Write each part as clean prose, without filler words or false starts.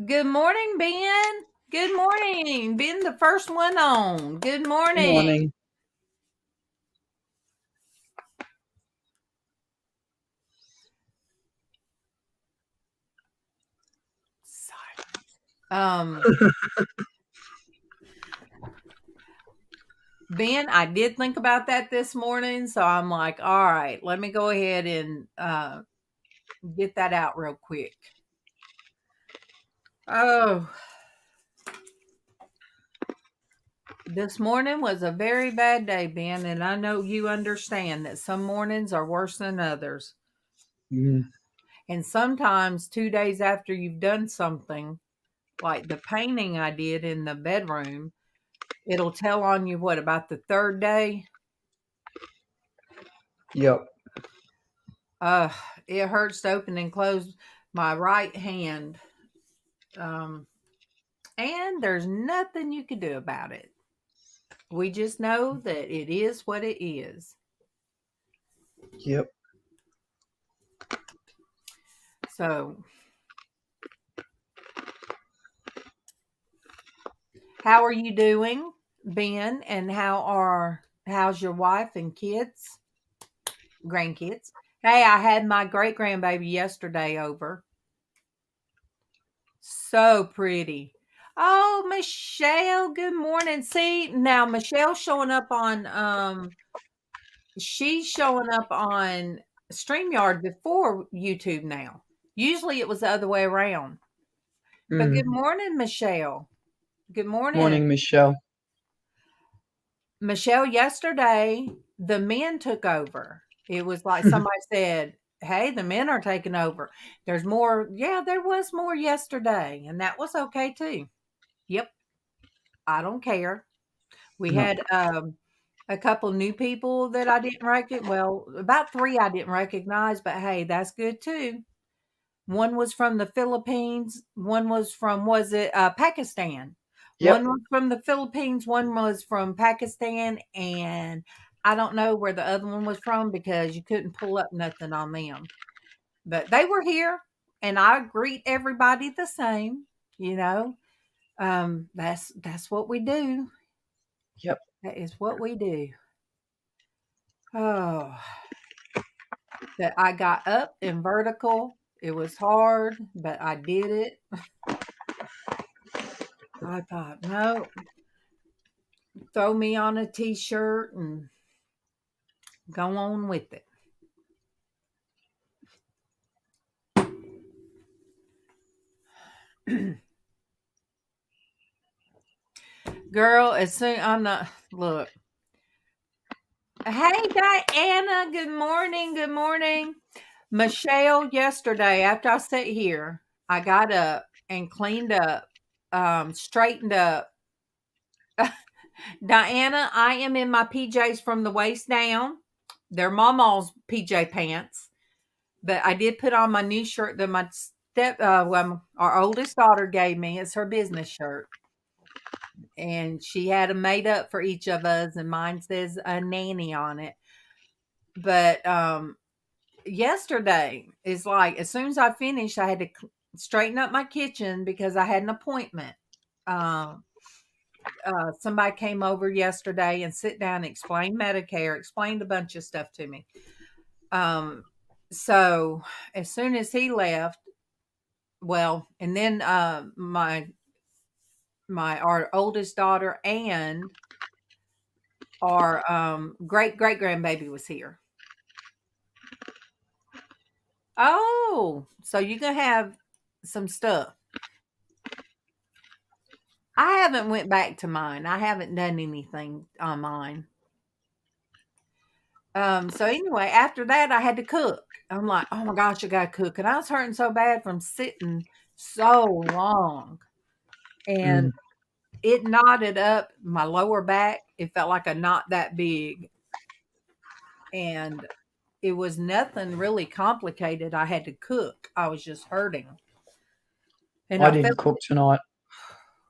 Good morning, Ben. Good morning. Ben, the first one on. Good Good morning. morning. Um, Ben, I did think about that this morning, so I'm like, all right, let me go ahead and get that out real quick. Oh, this morning was a very bad day, Ben, and I know you understand that some mornings are worse than others. Mm, And sometimes 2 days after you've done something, like the painting I did in the bedroom, it'll tell on you what about the third day? yep. Uh, it hurts to open and close my right hand. Um, and there's nothing you can do about it. We just know that it is what it is. Yep. So, how are you doing, Ben? And how's your wife and kids, grandkids? Hey, I had my great grandbaby yesterday over. So pretty. Oh, Michelle, good morning. See, now Michelle's showing up on she's showing up on StreamYard before YouTube now. Usually it was the other way around. But good Mm. morning, Michelle. Good morning. Morning, Michelle. Michelle, yesterday the men took over. It was like somebody said, "Hey, the men are taking over." There's more. Yeah, there was more yesterday, and that was okay too. Yep, I don't care. We No. had a couple new people that I didn't recognize. Well, about three I didn't recognize, but hey, that's good too. One was from the Philippines. One was from was it Pakistan? One Yep. was from the Philippines. One was from Pakistan, and I don't know where the other one was from because you couldn't pull up nothing on them. But they were here, and I greet everybody the same. You know, that's what we do. Yep. That is what we do. Oh, that I got up in vertical. It was hard, but I did it. I thought, no, throw me on a t-shirt and go on with it. Girl, as soon I'm not look. Hey Diana, good morning. Good morning. Michelle, yesterday after I sat here, I got up and cleaned up, straightened up. Diana, I am in my PJs from the waist down. They're MawMaw's PJ pants. But I did put on my new shirt that my our oldest daughter gave me. It's her business shirt. And she had them made up for each of us, and mine says a nanny on it. But yesterday is like as soon as I finished, I had to straighten up my kitchen because I had an appointment. Um, Somebody came over yesterday and sit down and explain Medicare, explained a bunch of stuff to me. Um, so as soon as he left, well, and then our oldest daughter and our great great grandbaby was here. Oh, so you can have some stuff. I haven't went back to mine. I haven't done anything on mine. So anyway, after that, I had to cook. I'm like, oh my gosh, I gotta cook, and I was hurting so bad from sitting so long, and Mm. it knotted up my lower back. It felt like a knot that big, and it was nothing really complicated. I had to cook. I was just hurting, and I didn't cook tonight.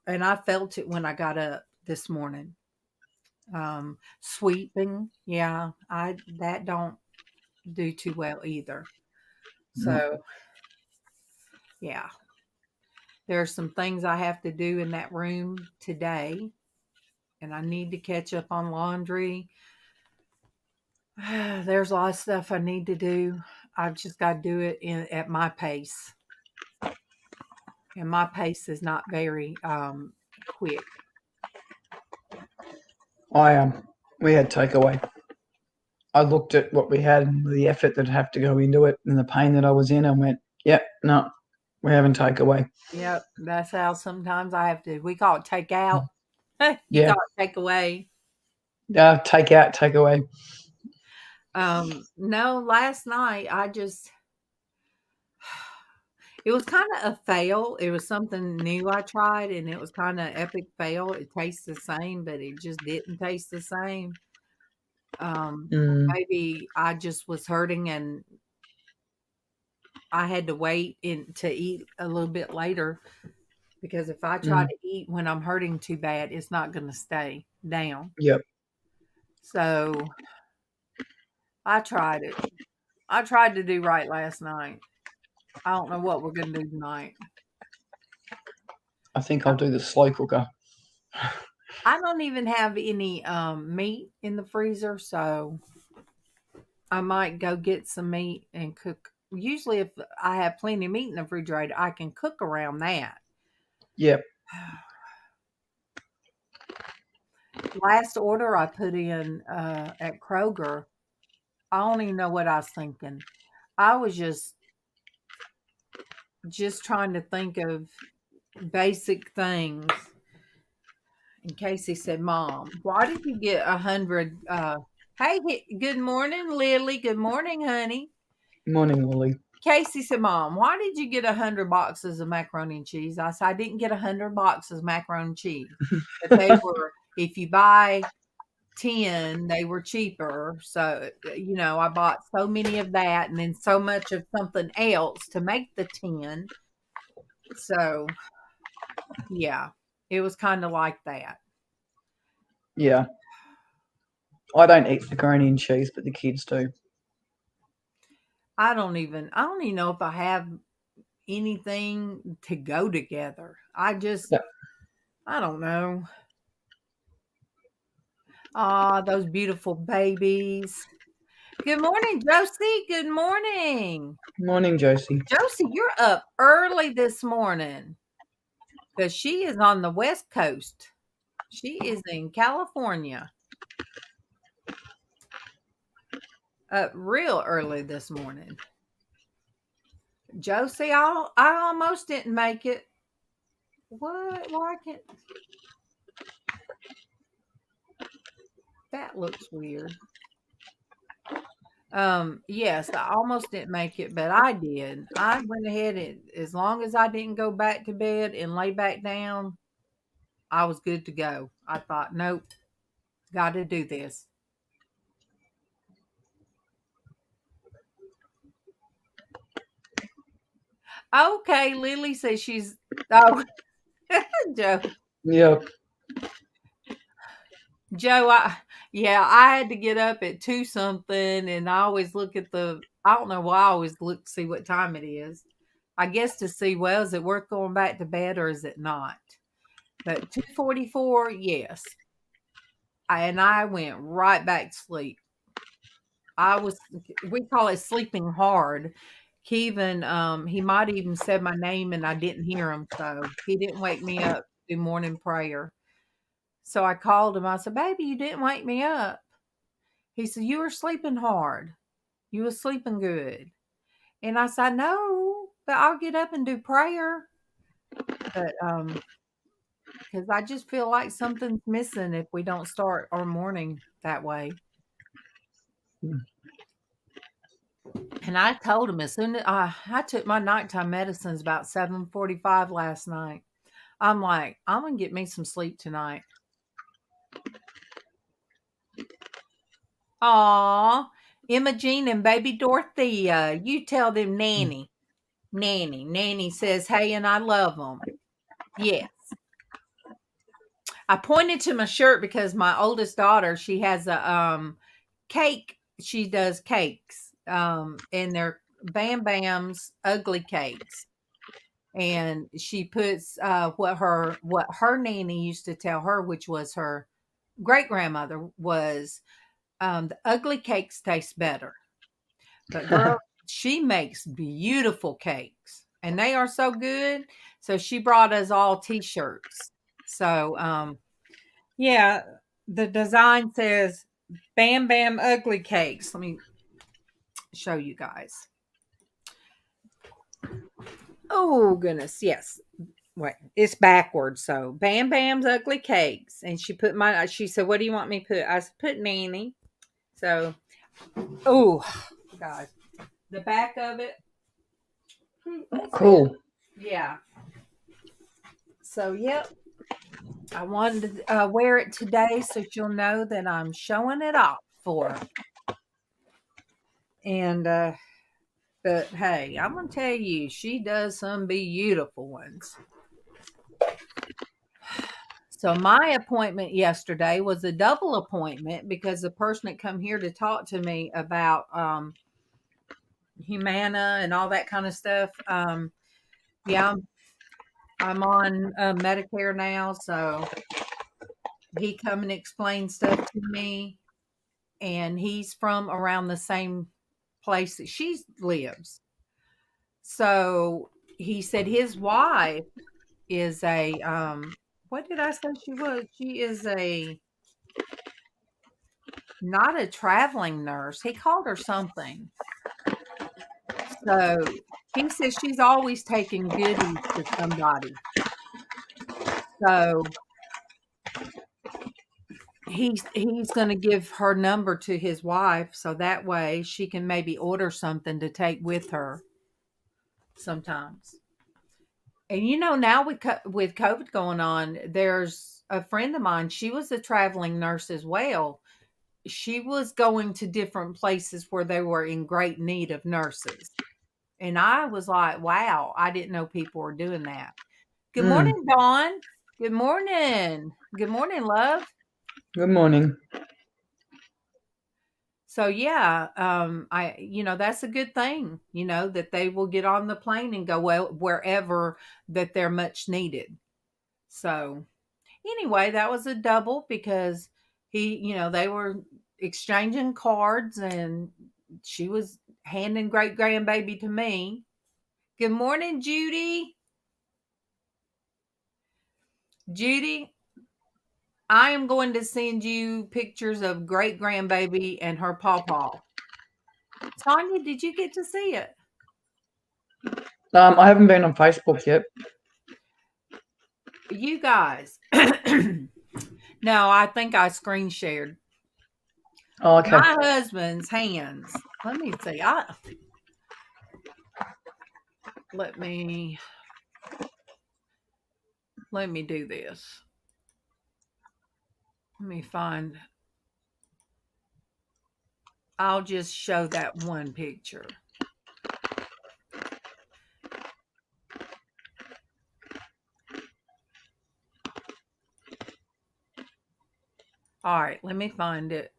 I felt it when I got up this morning. Sweeping, yeah, I that don't do too well either. No. So, yeah. There's some things I have to do in that room today, and I need to catch up on laundry. There's a lot of stuff I need to do. I've just got to do it at my pace. And my pace is not very quick. We had takeaway. I looked at what we had and the effort that'd have to go into it and the pain that I was in and went, yep, no, we're having takeaway. Yep, that's how sometimes I have to. We call it take out. You Yeah. call it take away. Take out, take away. No, last night it was kind of a fail. It was something new I tried, and it was kind of epic fail. It tastes the same, but it just didn't taste the same. Maybe I just was hurting, and I had to wait to eat a little bit later, because if I try to eat when I'm hurting too bad, it's not going to stay down. Yep. So I tried it. I tried to do right last night. I don't know what we're going to do tonight. I think I'll do the slow cooker. I don't even have any meat in the freezer, so I might go get some meat and cook. Usually if I have plenty of meat in the refrigerator, I can cook around that. Yep. Last order I put in at Kroger, I don't even know what I was thinking. I was just trying to think of basic things. And Casey said, "Mom, why did you get 100? Hey, good morning, Lily. Good morning, honey." Morning, Lily. Casey said, "Mom, why did you get 100 boxes of macaroni and cheese?" I said, "I didn't get 100 boxes of macaroni and cheese, but they were. If you buy 10, they were cheaper. So I bought so many of that, and then so much of something else to make the 10. So yeah, it was kind of like that." Yeah. I don't eat macaroni and cheese, but the kids do. I don't even know if I have anything to go together. I don't know. Ah, those beautiful babies. Good morning, Josie. Good morning. Morning, Josie. Josie, you're up early this morning, because she is on the West Coast. She is in California. Up real early this morning. Josie, I almost didn't make it. What? Why can't... That looks weird. Yes, I almost didn't make it, but I did. I went ahead, and as long as I didn't go back to bed and lay back down, I was good to go. I thought, nope, got to do this. Okay, Lily says she's... Oh, Joe. Yep. Joe, I had to get up at 2 something, and I always look at I don't know why I always look to see what time it is. I guess to see, well, is it worth going back to bed or is it not? But 2:44, yes. And I went right back to sleep. We call it sleeping hard. Kevin, he might even said my name and I didn't hear him, so he didn't wake me up to do morning prayer. So I called him. I said, "Baby, you didn't wake me up." He said, "You were sleeping hard. You were sleeping good." And I said, "No, but I'll get up and do prayer." But because I just feel like something's missing if we don't start our morning that way. And I told him, as soon as I took my nighttime medicines about 7:45 last night, I'm like, I'm gonna get me some sleep tonight. Aw, Imogene and baby Dorothea, you tell them Nanny. Nanny says, "Hey, and I love them." Yes. I pointed to my shirt because my oldest daughter, she has a cake. She does cakes, and they're Bam Bam's ugly cakes. and she puts what her nanny used to tell her, which was her great grandmother, was the ugly cakes taste better. But girl, she makes beautiful cakes, and they are so good. So she brought us all T-shirts. So yeah, the design says "Bam Bam Ugly Cakes." Let me show you guys. Oh goodness, yes. Wait, it's backwards. So Bam Bam's Ugly Cakes, and she said, "What do you want me to put?" I said, "Put Nanny." So, oh, guys, the back of it. Cool. Yeah. So, yep. I wanted to wear it today so she'll know that I'm showing it off for her. And, but hey, I'm going to tell you, she does some beautiful ones. So my appointment yesterday was a double appointment because the person that come here to talk to me about Humana and all that kind of stuff. Yeah, I'm on Medicare now, so he come and explain stuff to me, and he's from around the same place that she lives. So he said his wife is a what did I say she was? She is a not a traveling nurse. He called her something. So he says she's always taking goodies to somebody. So he's going to give her number to his wife so that way she can maybe order something to take with her sometimes. And now with COVID going on, there's a friend of mine. She was a traveling nurse as well. She was going to different places where they were in great need of nurses. And I was like, wow, I didn't know people were doing that. Good morning, Dawn. Good morning. Good morning, love. Good morning. So yeah, that's a good thing, that they will get on the plane and go wherever that they're much needed. So anyway, that was a double because they were exchanging cards and she was handing great grandbaby to me. Good morning, Judy. Judy, I am going to send you pictures of great grandbaby and her pawpaw. Tanya, did you get to see it? I haven't been on Facebook yet. You guys. No, I think I screen shared. Oh, okay. My husband's hands. Let me see. Let me do this. Let me find. I'll just show that one picture. All right, let me find it.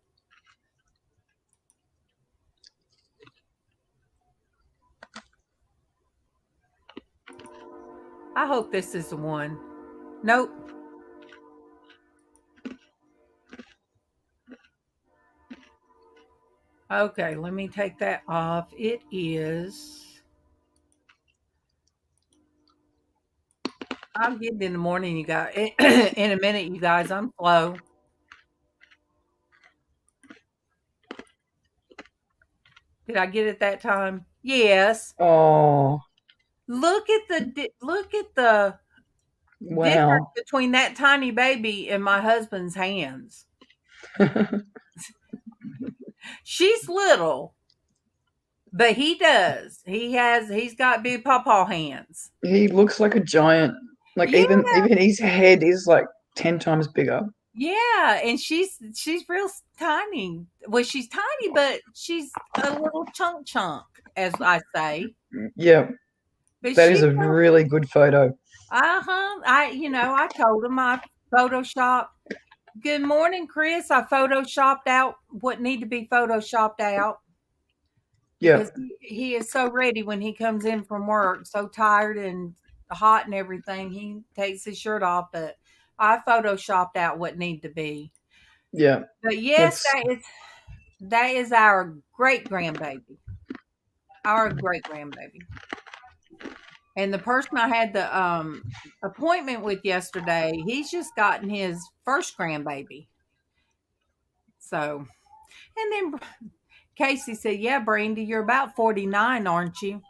I hope this is the one. Nope. Okay, let me take that off. It is. I'll get it in the morning, you guys. In a minute, you guys. I'm slow. Did I get it that time? Yes. Oh, Look at the difference wow. between that tiny baby and my husband's hands. She's little, but he does. He's got big pawpaw hands. He looks like a giant. Like Yeah, even his head is like 10 times bigger. yeah, and she's real tiny. Well, she's tiny, but she's a little chunk, as I say. Yeah, But that is she's a really good photo. I told him I Photoshop. Good morning, Chris. I photoshopped out what need to be photoshopped out Yeah. because he is so ready when he comes in from work, so tired and hot and everything, he takes his shirt off. But I photoshopped out what needed to be. Yeah. But yes, It's that is our great grandbaby. Our great grandbaby. And the person I had the appointment with yesterday, he's just gotten his first grandbaby. So, and then Casey said, "Yeah, Brandy, you're about 49, aren't you?"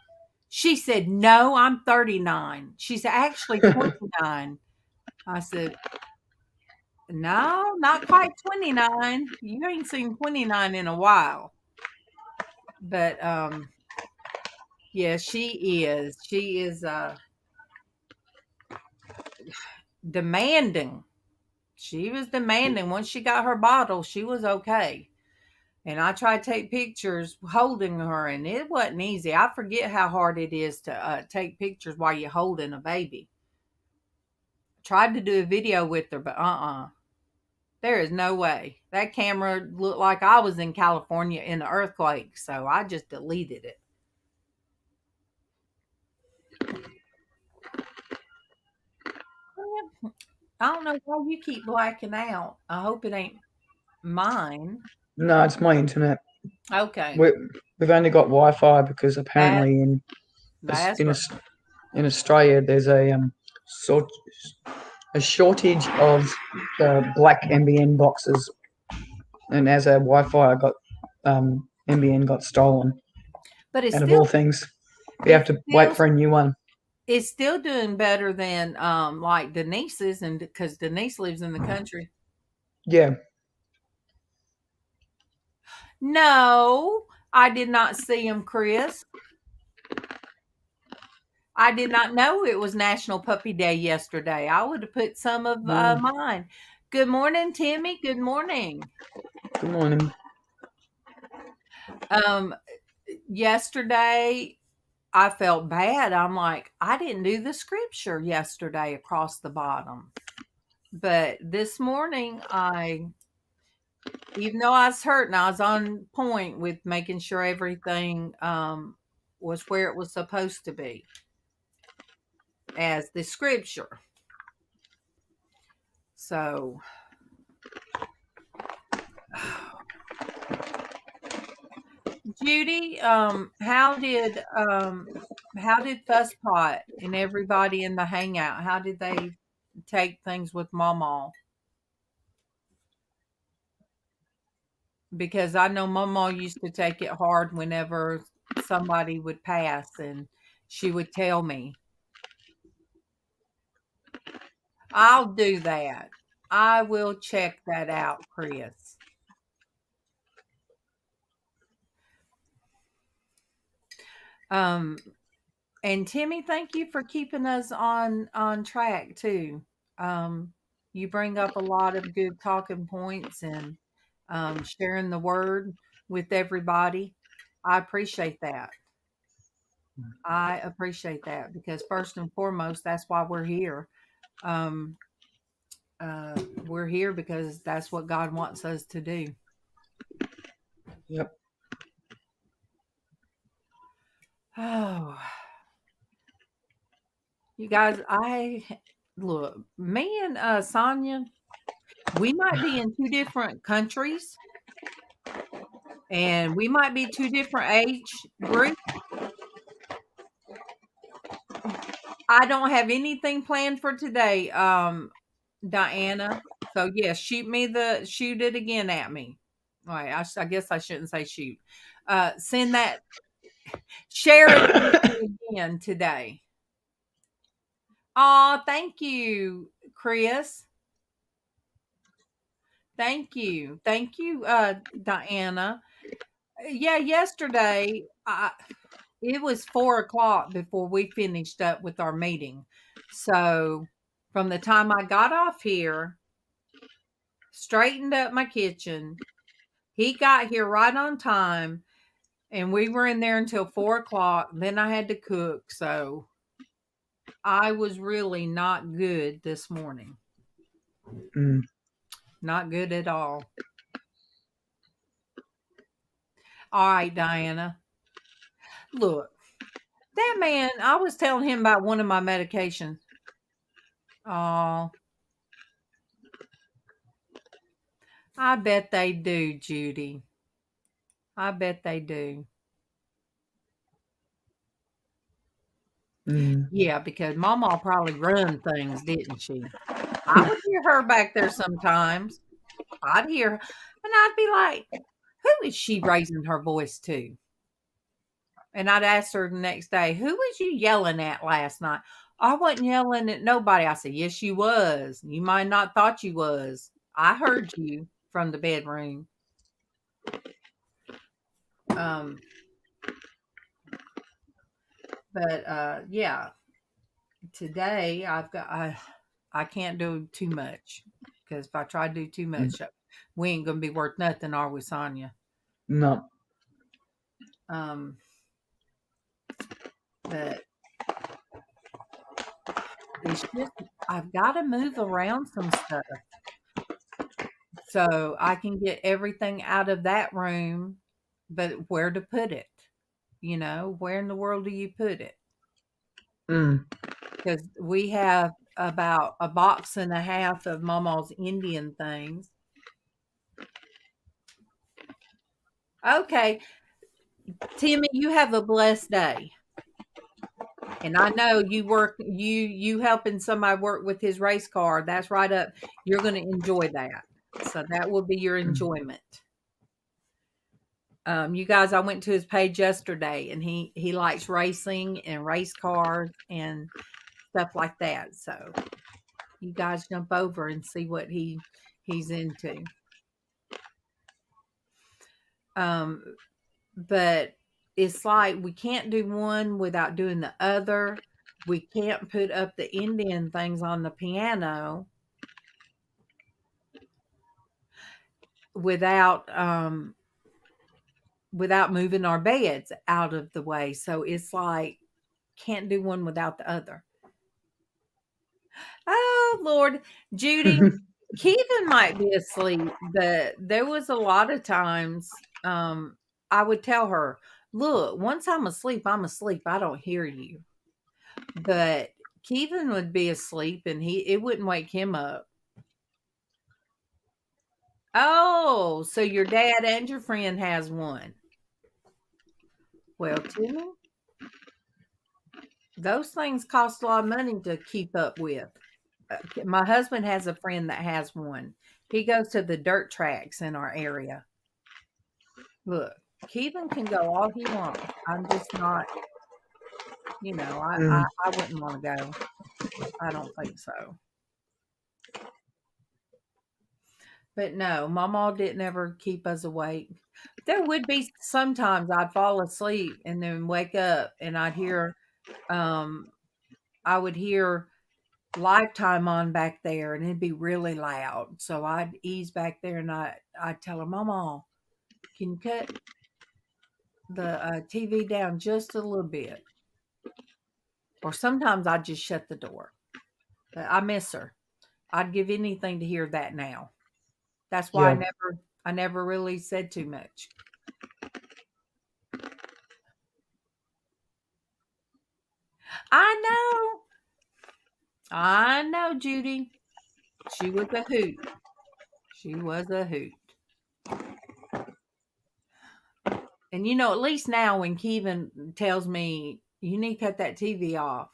She said, "No, I'm 39." She said, "Actually, 29." I said, "No, not quite 29. You ain't seen 29 in a while." But yeah, she is. She is demanding. She was demanding. Once she got her bottle, she was okay. And I tried to take pictures holding her, and it wasn't easy. I forget how hard it is to take pictures while you're holding a baby. Tried to do a video with her, but there is no way. That camera looked like I was in California in an earthquake, so I just deleted it. I don't know why you keep blacking out. I hope it ain't mine. no, it's my internet. Okay. We've only got Wi-Fi because That apparently that's in right. in Australia there's sort a shortage of black NBN boxes, and as a Wi-Fi, I got NBN got stolen. But And of all things, we have it's to wait still for a new one. it's still doing better than like Denise's, and because Denise lives in the country. Yeah, No, I did not see him, Chris. I did not know it was National Puppy Day yesterday. I would have put some of mm, mine. Good morning, Timmy. Good morning. good morning. Um, Yesterday I felt bad. I'm like, I didn't do the scripture yesterday across the bottom. But this morning, even though I was hurting, I was on point with making sure everything was where it was supposed to be as the scripture. So, Judy, how did Fusspot and everybody in the hangout? How did they take things with MawMaw? Because I know MawMaw used to take it hard whenever somebody would pass, and she would tell me, "I'll do that. I will check that out, Chris." Um, and Timmy, thank you for keeping us on track too. You bring up a lot of good talking points and sharing the word with everybody. I appreciate that. I appreciate that because first and foremost, that's why we're here. Um, we're here because that's what God wants us to do. Yep. Oh, you guys, I look, me and Sonia, we might be in two different countries and we might be two different age groups. I don't have anything planned for today, Diana. So yes, shoot it again at me. All right, I guess I shouldn't say shoot. Send that, share it with me again today. Oh, thank you, Chris. Thank you, Diana. Yeah, yesterday it was 4 o'clock before we finished up with our meeting. So from the time I got off here, straightened up my kitchen, he got here right on time, and we were in there until 4 o'clock. Then I had to cook, so I was really not good this morning. Mm. Not good at all. All right, Diana. Look, That man, I was telling him about one of my medications. Oh, I bet they do, Judy. I bet they do. Mm. Yeah, because MawMaw probably run things, didn't she? I would hear her back there sometimes. I'd hear, and I'd be like, "Who is she raising her voice to?" And I'd ask her the next day, "Who was you yelling at last night?" "I wasn't yelling at nobody." I said, "Yes, you was. You might not thought you was. I heard you from the bedroom." Um, but yeah, today I can't do too much because if I try to do too Mm. much, we ain't gonna be worth nothing, are we, Sonia? No. Um, but it's just I've got to move around some stuff so I can get everything out of that room. But where to put it? Where in the world do you put it? Mm. Because we have about a box and a half of MawMaw's Indian things. Okay, Timmy, you have a blessed day. And I know you helping somebody work with his race car. That's right up. You're going to enjoy that. So that will be your Mm. enjoyment. You guys, I went to his page yesterday, and he likes racing and race cars and stuff like that. So you guys jump over and see what he's into. But it's like we can't do one without doing the other. We can't put up the Indian things on the piano without moving our beds out of the way. So it's like can't do one without the other. Oh Lord, Judy, Kevin might be asleep, but there was a lot of times I would tell her, "Look, once I'm asleep, I'm asleep. I don't hear you." But Kevin would be asleep and it wouldn't wake him up. Oh, so your dad and your friend has one. Well, Timmy, those things cost a lot of money to keep up with. My husband has a friend that has one. He goes to the dirt tracks in our area. Look, Kevin can go all he wants. I'm just not, Mm. I wouldn't want to go. I don't think so. But no, Mama didn't ever keep us awake. There would be sometimes I'd fall asleep and then wake up and um I would hear Lifetime on back there and it'd be really loud. So I'd ease back there and I'd tell her, "Mama, can you cut the TV down just a little bit?" Or sometimes I'd just shut the door. But I miss her. I'd give anything to hear that now. That's why Yeah. I never really said too much. I know. I know, Judy. She was a hoot. She was a hoot. And at least now when Kevin tells me you need to cut that TV off,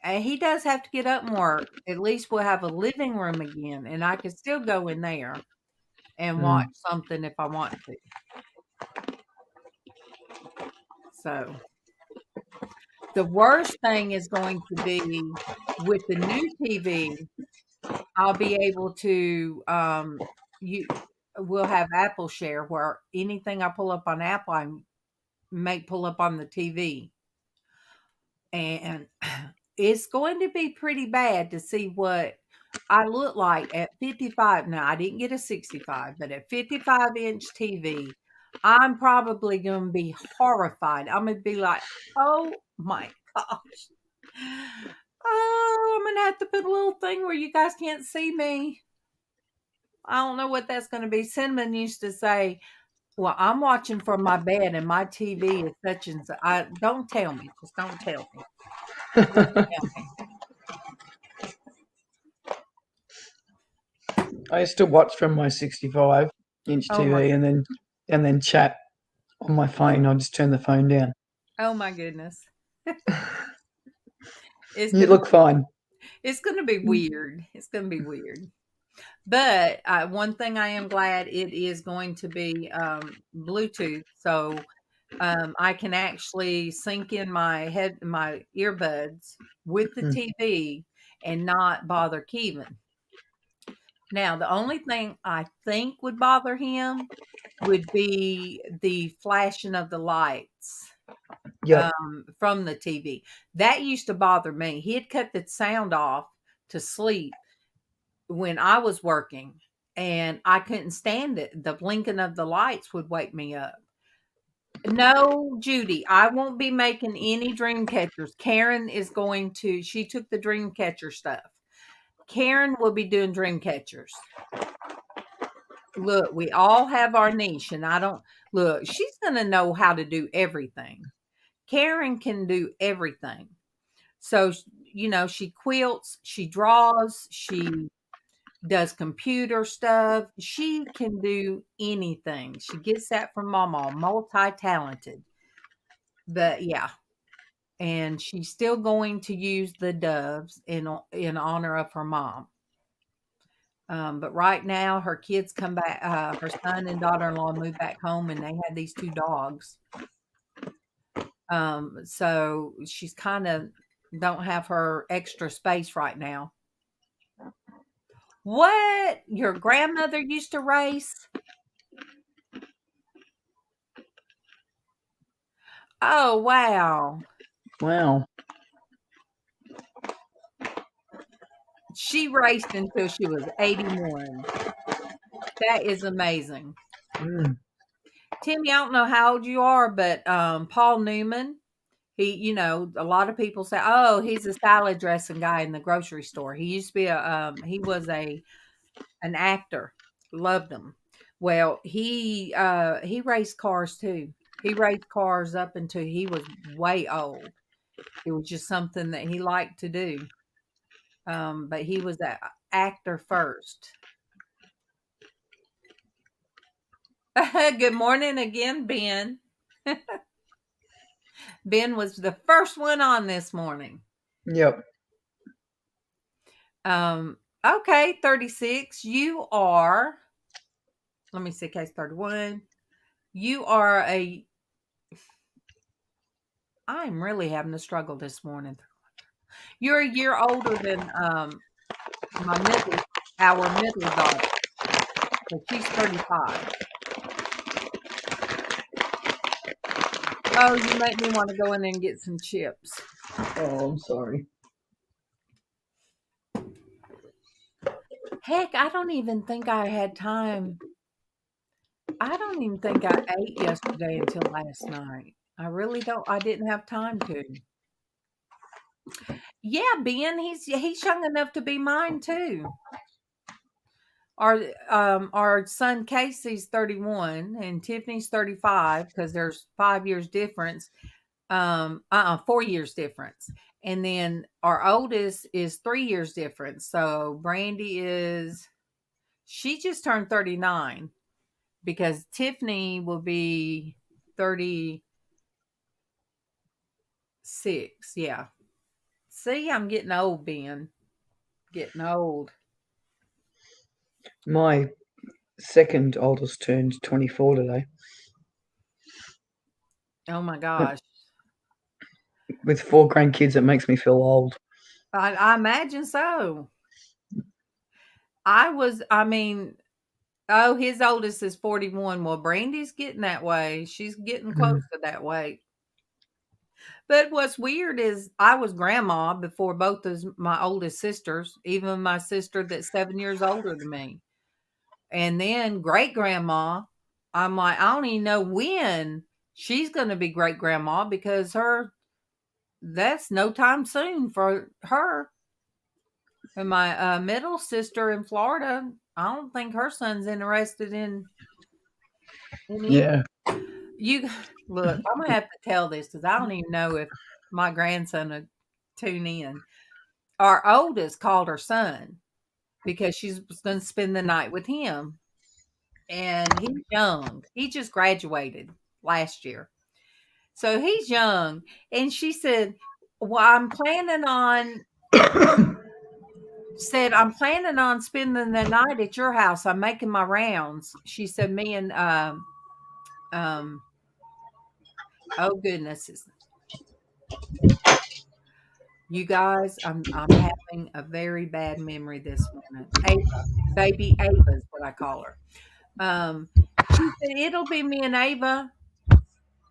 and he does have to get up and work. At least we'll have a living room again, and I can still go in there and watch Mm. something if I want to. So the worst thing is going to be with the new TV. I'll be able to you we'll have Apple Share where anything I pull up on Apple I make pull up on the TV. And it's going to be pretty bad to see what I look like at 55. Now, I didn't get a 65, but at 55-inch TV, I'm probably going to be horrified. I'm going to be like, oh my gosh. Oh, I'm going to have to put a little thing where you guys can't see me. I don't know what that's going to be. Cinnamon used to say, Well, I'm watching from my bed, and my TV is such and so. I don't tell me. Just don't tell me. Don't tell me. I used to watch from my 65-inch Oh my. TV and then chat on my phone. I just turn the phone down. Oh my goodness. It's You gonna. look fine. It's gonna be weird. It's gonna be weird. But one thing I am glad it is going to be Bluetooth, so I can actually sync in my earbuds with the Mm. TV and not bother Kevin. Now, the only thing I think would bother him would be the flashing of the lights Yep. from the TV. That used to bother me. He had cut the sound off to sleep when I was working, and I couldn't stand it. The blinking of the lights would wake me up. No, Judy, I won't be making any dream catchers. Karen is going to, she took the dream catcher stuff. Karen will be doing dream catchers. Look, we all have our niche, and I don't look, she's going to know how to do everything. Karen can do everything. So, she quilts, she draws, she does computer stuff. She can do anything. She gets that from MawMaw, multi-talented. But yeah, and she's still going to use the doves in honor of her mom. But right now, her kids come back. Her son and daughter-in-law moved back home, and they had these two dogs. So she's kind of don't have her extra space right now. What your grandmother used to race? Oh wow! Wow. She raced until she was 81. That is amazing. Mm. Timmy, I don't know how old you are, but Paul Newman, a lot of people say, "Oh, he's a salad dressing guy in the grocery store." He used to be he was an actor. Loved him. Well, he raced cars too. He raced cars up until he was way old. It was just something that he liked to do. But he was an actor first. Good morning again, Ben. Ben was the first one on this morning. Yep. Okay, 36. You are, let me see, case 31. You are I'm really having a struggle this morning. You're a year older than my our middle daughter. So she's 35. Oh, you make me want to go in there and get some chips. Oh, I'm sorry. Heck, I don't even think I had time. I don't even think I ate yesterday until last night. I really don't. I didn't have time to. Yeah, Ben, he's young enough to be mine too. Our son Casey's 31 and Tiffany's 35 because there's 5 years difference. 4 years difference. And then our oldest is 3 years difference. So she just turned 39 because Tiffany will be 36. Yeah. See, I'm getting old, Ben. Getting old. My second oldest turned 24 today. Oh my gosh. With 4 grandkids, it makes me feel old. I imagine so. I mean, oh, his oldest is 41. Well, Brandy's getting that way. She's getting close to that weight. But what's weird is I was grandma before both of my oldest sisters, even my sister that's 7 years older than me. And then great grandma, I'm like, I don't even know when she's going to be great grandma because that's no time soon for her. And my middle sister in Florida, I don't think her son's interested in. Yeah. You look, I'm gonna have to tell this because I don't even know if my grandson would tune in. Our oldest called her son because she's going to spend the night with him, and he's young. He just graduated last year, so he's young. And she said, "Well, I'm planning on spending the night at your house. I'm making my rounds." She said, "Me and um, oh goodness, you guys, I'm having a very bad memory this morning. Ava, baby Ava is what I call her. She said it'll be me and Ava.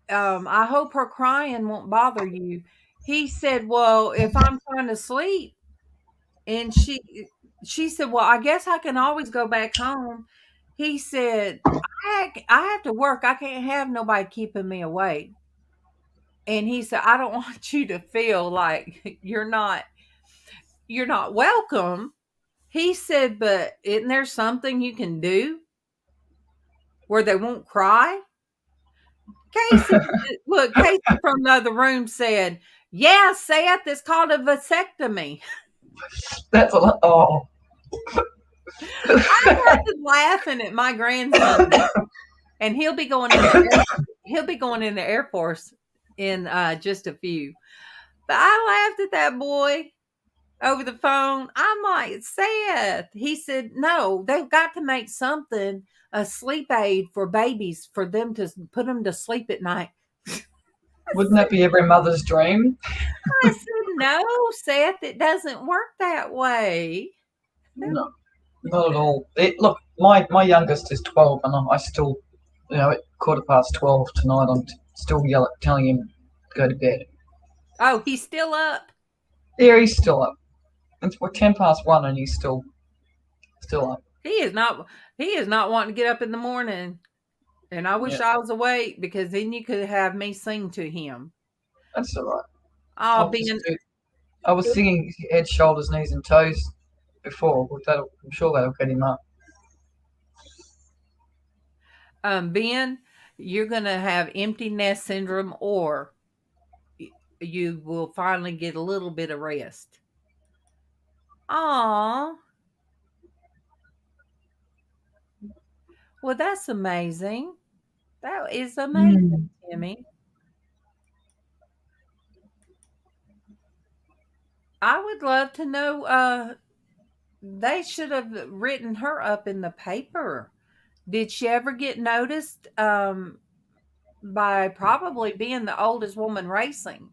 I hope her crying won't bother you." He said, "Well, if I'm trying to sleep," and she said, "Well, I guess I can always go back home." He said, I have to work. I can't have nobody keeping me awake." And he said, "I don't want you to feel like you're not welcome." He said, "But isn't there something you can do where they won't cry?" Casey, look, Casey from the other room said, "Yeah, Seth, it's called a vasectomy." That's a lot. Oh. I started laughing at my grandson, and he'll be going in the Air Force in just a few. But I laughed at that boy over the phone. I'm like, "Seth," he said, "No, they've got to make something, a sleep aid for babies, for them to put them to sleep at night." Wouldn't that be every mother's dream? I said, "No, Seth, it doesn't work that way." No, not at all. Look, my youngest is 12, and I still, at 12:15 tonight, I'm still telling him to go to bed. Oh, he's still up. Yeah, he's still up. We're 1:10, and he's still up. He is not. He is not wanting to get up in the morning. And I wish I was awake because then you could have me sing to him. That's all right. Oh, I was singing head, shoulders, knees, and toes before. I'm sure that'll get him up. Ben, you're gonna have empty nest syndrome, or you will finally get a little bit of rest. Aw. Well, that's amazing. That is amazing, Timmy. I would love to know. They should have written her up in the paper. Did she ever get noticed? By probably being the oldest woman racing.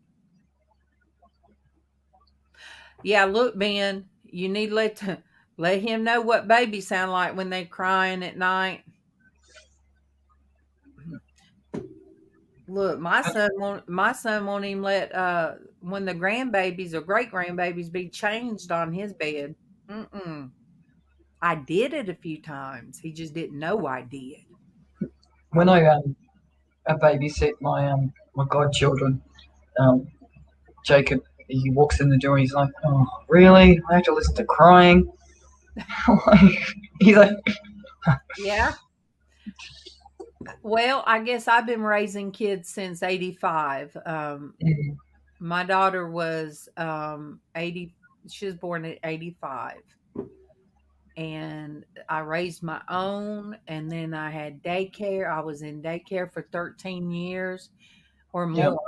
Yeah, look, Ben, you need to let him know what babies sound like when they're crying at night. Look, my son won't even let when the grandbabies or great grandbabies be changed on his bed. Mm-mm. I did it a few times. He just didn't know I did. When I babysit my godchildren, Jacob, he walks in the door. He's like, "Oh, really? I have to listen to crying." He's like, Yeah. Well, I guess I've been raising kids since '85. My daughter was 80. She was born at 85. And I raised my own, and then I had daycare. I was in daycare for 13 years or yeah, more.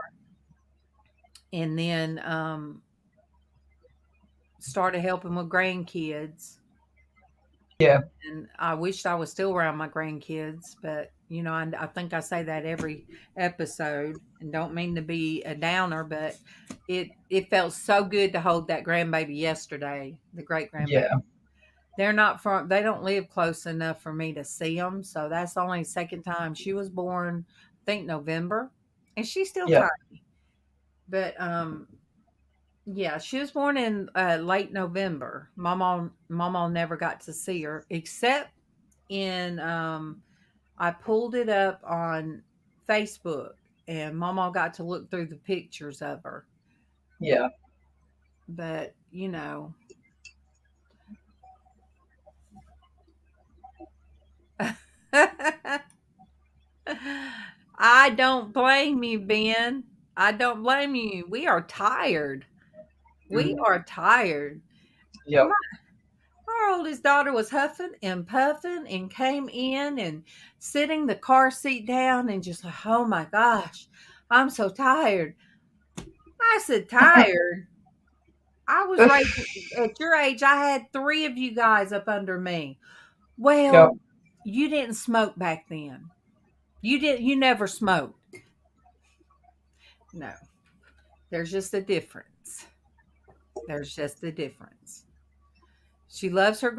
And then started helping with grandkids. yeah, And I wished I was still around my grandkids, but I think I say that every episode, and don't mean to be a downer, but it felt so good to hold that grandbaby yesterday, the great grandbaby. yeah, They don't live close enough for me to see them, so that's the only second time. She was born, I think, November, and she's still yeah, tiny. But yeah, she was born in late November. Mama never got to see her except in I pulled it up on Facebook, and Mama got to look through the pictures of her. yeah. But I don't blame you, Ben. I don't blame you. We are tired. We are tired. Yep. Our oldest daughter was huffing and puffing and came in and sitting the car seat down and just like, oh my gosh, I'm so tired. I said, tired? I was raised at your age. I had three of you guys up under me. Yep. Well, you didn't smoke back then. You never smoked. No, there's just a difference. There's just a difference. She loves her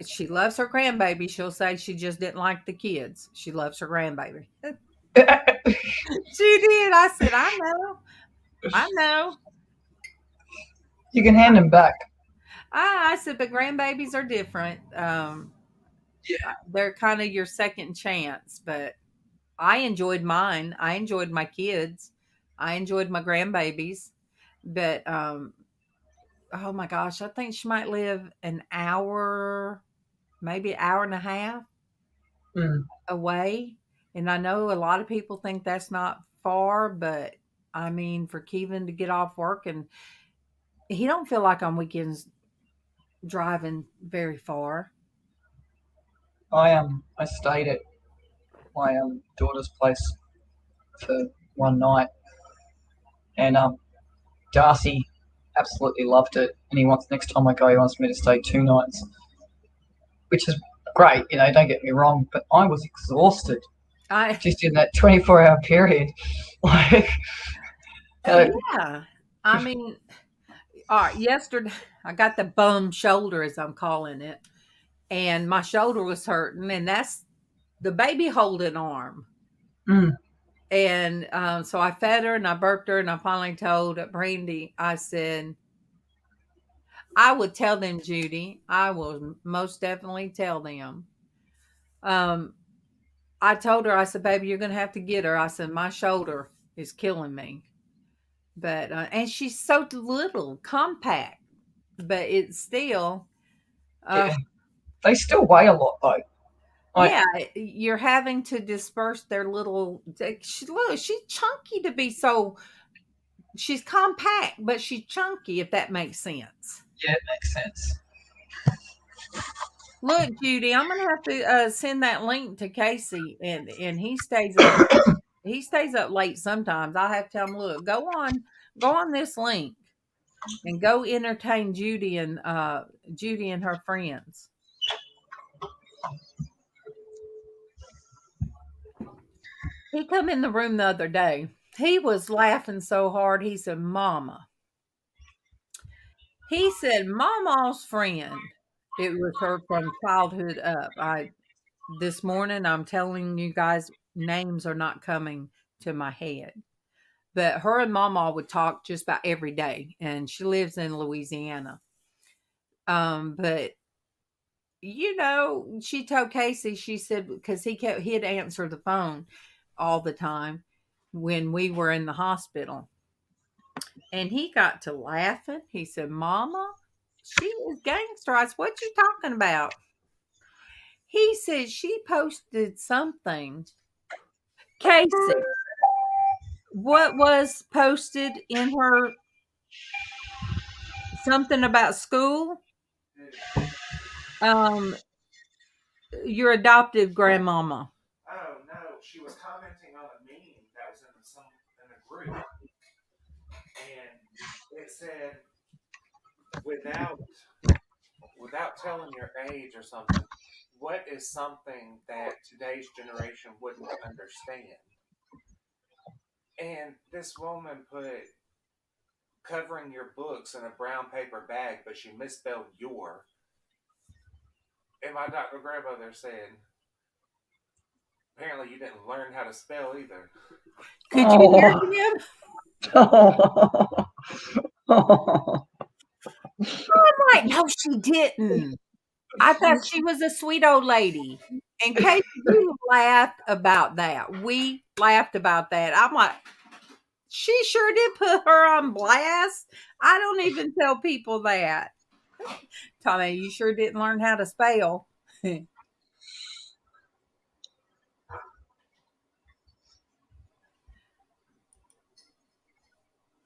she loves her grandbaby. She'll say she just didn't like the kids. She loves her grandbaby. She did. I said, I know. I know. You can hand them back. I said, but grandbabies are different. They're kind of your second chance, but I enjoyed mine. I enjoyed my kids. I enjoyed my grandbabies. But oh my gosh, I think she might live an hour, maybe an hour and a half Mm. away. And I know a lot of people think that's not far, but I mean, for Kevin to get off work, and he don't feel like on weekends driving very far. I stayed at my daughter's place for one night, and Darcy absolutely loved it, and he wants next time I go, he wants me to stay 2 nights, which is great. Don't get me wrong, but I was exhausted I just in that 24-hour period. Like, Yeah. I mean, all right, yesterday I got the bum shoulder as I'm calling it, and my shoulder was hurting, and that's the baby holding arm. mm, And so I fed her and I burped her, and I finally told Brandy, I said, I would tell them, Judy. I will most definitely tell them. Um, I told her, I said, baby, you're going to have to get her. I said, my shoulder is killing me. But, and she's so little, compact, but it's still, uh, yeah, they still weigh a lot though. Like, yeah, you're having to disperse their little, look, she's chunky to be so, she's compact, but she's chunky, if that makes sense. yeah, it makes sense. Look, Judy, I'm gonna have to send that link to Casey, and he stays up. He stays up late sometimes. I have to tell him, look, go on this link and go entertain Judy and her friends. He come in the room the other day. He was laughing so hard. He said, "Mama." He said, "MawMaw's friend." It was her from childhood up. I This morning I'm telling you guys names are not coming to my head. But her and MawMaw would talk just about every day, and she lives in Louisiana. But she told Casey, she said, because he'd answer the phone all the time when we were in the hospital. And he got to laughing. He said, Mama, she is gangster. I said, what you talking about? He said she posted something. Casey, what was posted in her something about school? Um, your adoptive grandmama. Oh no, she was commenting on a meme that was in a group, and it said without without telling your age or something, what is something that today's generation wouldn't understand? And this woman put covering your books in a brown paper bag, but she misspelled your. And my doctor grandmother said, apparently you didn't learn how to spell either. Could you oh, hear him? oh, oh. I'm like, no, she didn't. I thought she was a sweet old lady. In case you laughed about that, we laughed about that. I'm like, she sure did put her on blast. I don't even tell people that. Tommy, you sure didn't learn how to spell.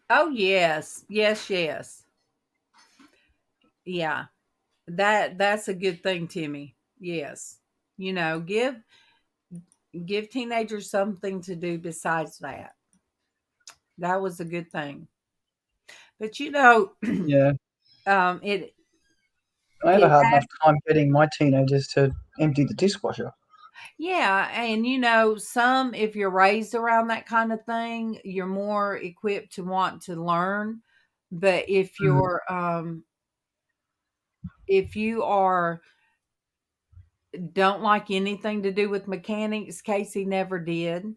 Oh yes, yes, yes. Yeah, that's a good thing, Timmy. Yes, give teenagers something to do besides that. That was a good thing. But Yeah, it I have a it hard enough time getting my teenagers to empty the dishwasher. Yeah, and some if you're raised around that kind of thing, you're more equipped to want to learn. But Mm. if you are don't like anything to do with mechanics, Casey never did.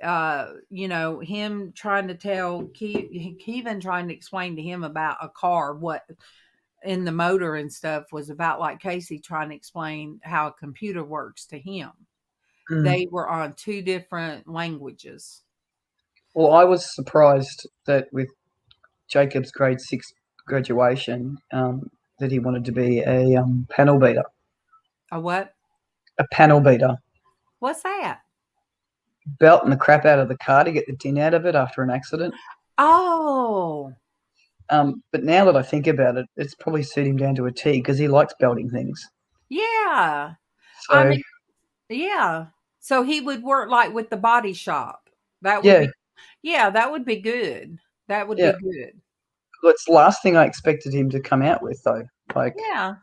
Him trying to tell Kevin trying to explain to him about a car, what in the motor and stuff was about like Casey trying to explain how a computer works to him. Mm. They were on two different languages. Well, I was surprised that with Jacob's grade 6 graduation, that he wanted to be a panel beater. A what? A panel beater. What's that? Belting the crap out of the car to get the tin out of it after an accident. Oh, But now that I think about it, it's probably suit him down to a T because he likes belting things. yeah. I So, mean, yeah. So he would work like with the body shop. That would yeah, be, yeah, that would be good. That would yeah. be good. It's the last thing I expected him to come out with, though. Like, Yeah.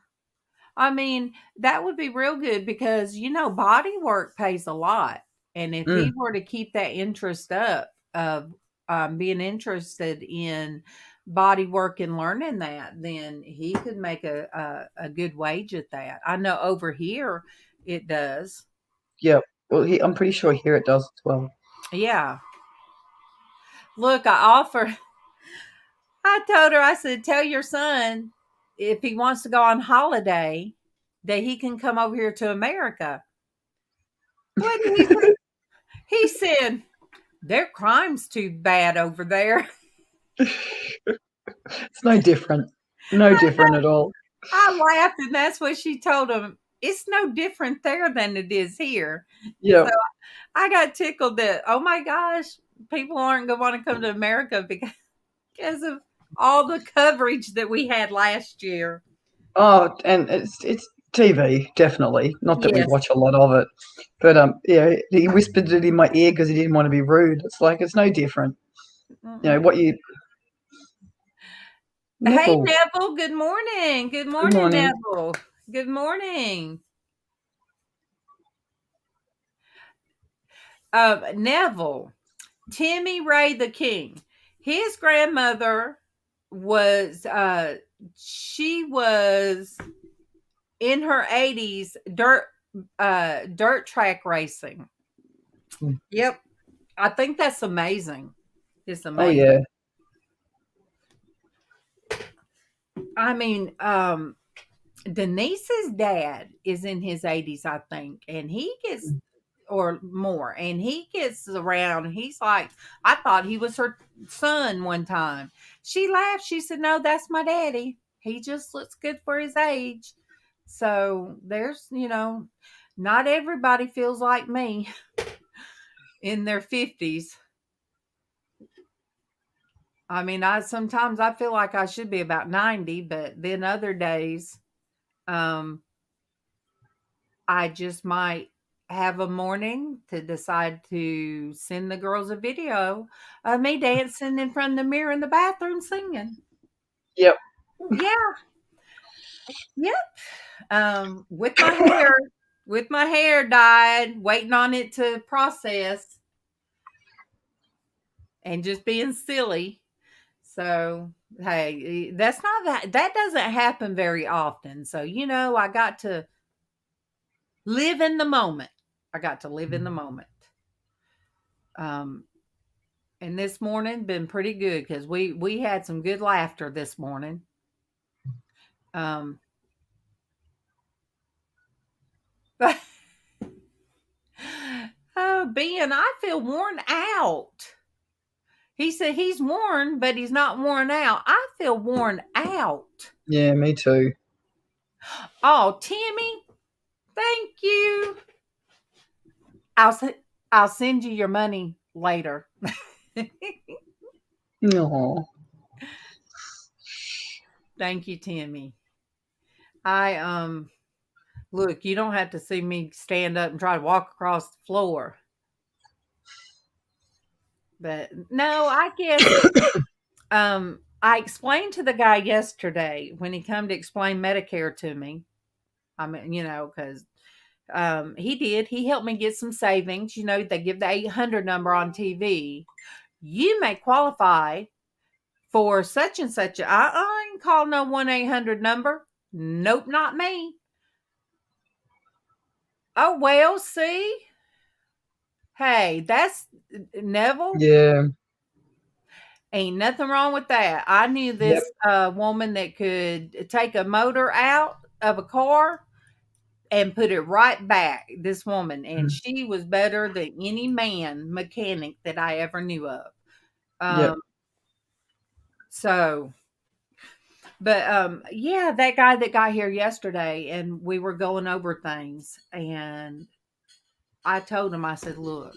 I mean, that would be real good because, body work pays a lot. And if mm, he were to keep that interest up of being interested in body work and learning that, then he could make a good wage at that. I know over here it does. yeah. Well, I'm pretty sure here it does as well. Yeah. Look, I told her, I said, tell your son if he wants to go on holiday that he can come over here to America. What did he say? He said, their crime's too bad over there. It's no different. No different at all. I laughed, and that's what she told him. It's no different there than it is here. Yeah. So I got tickled that, oh my gosh, people aren't going to want to come to America because of all the coverage that we had last year. Oh, and it's TV, definitely. Not that we Yes. watch a lot of it, but yeah, he whispered it in my ear because he didn't want to be rude. It's like it's no different. What you Hey, Neville. Neville. Good morning. Good Good morning, morning. Neville. Good morning. Neville, Timmy Ray the King. His grandmother was, she was in her 80s dirt track racing. Mm. Yep. I think that's amazing. It's Oh amazing. yeah. I mean, Denise's dad is in his 80s, I think, and he gets or more, and he gets around. He's like, I thought he was her son one time. She laughed. She said, "No, that's my daddy. He just looks good for his age." So there's, not everybody feels like me in their 50s. I mean, I sometimes I feel like I should be about 90, but then other days, um, I just might have a morning to decide to send the girls a video of me dancing in front of the mirror in the bathroom singing. Yep. Yeah, yep. With my hair dyed, waiting on it to process and just being silly. So, hey, that doesn't happen very often. So, I got to live in the moment. I got to live in the moment. Um, and this morning been pretty good because we had some good laughter this morning. Um, oh, Ben, I feel worn out. He said he's worn, but he's not worn out. I feel worn out. Yeah, me too. Oh, Timmy, thank you. I'll I'll send you your money later. No. Thank you, Timmy. Look, you don't have to see me stand up and try to walk across the floor. But no, I guess I explained to the guy yesterday when he come to explain Medicare to me. I mean, because he did. He helped me get some savings. They give the 800 number on TV. You may qualify for such and such. I ain't call no 1-800 number. Nope, not me. Oh, well, see? Hey, that's Neville. Yeah. Ain't nothing wrong with that. I knew this woman that could take a motor out of a car and put it right back. This woman, and she was better than any man mechanic that I ever knew of. So, but yeah, that guy that got here yesterday, and we were going over things, and I told him, I said, look,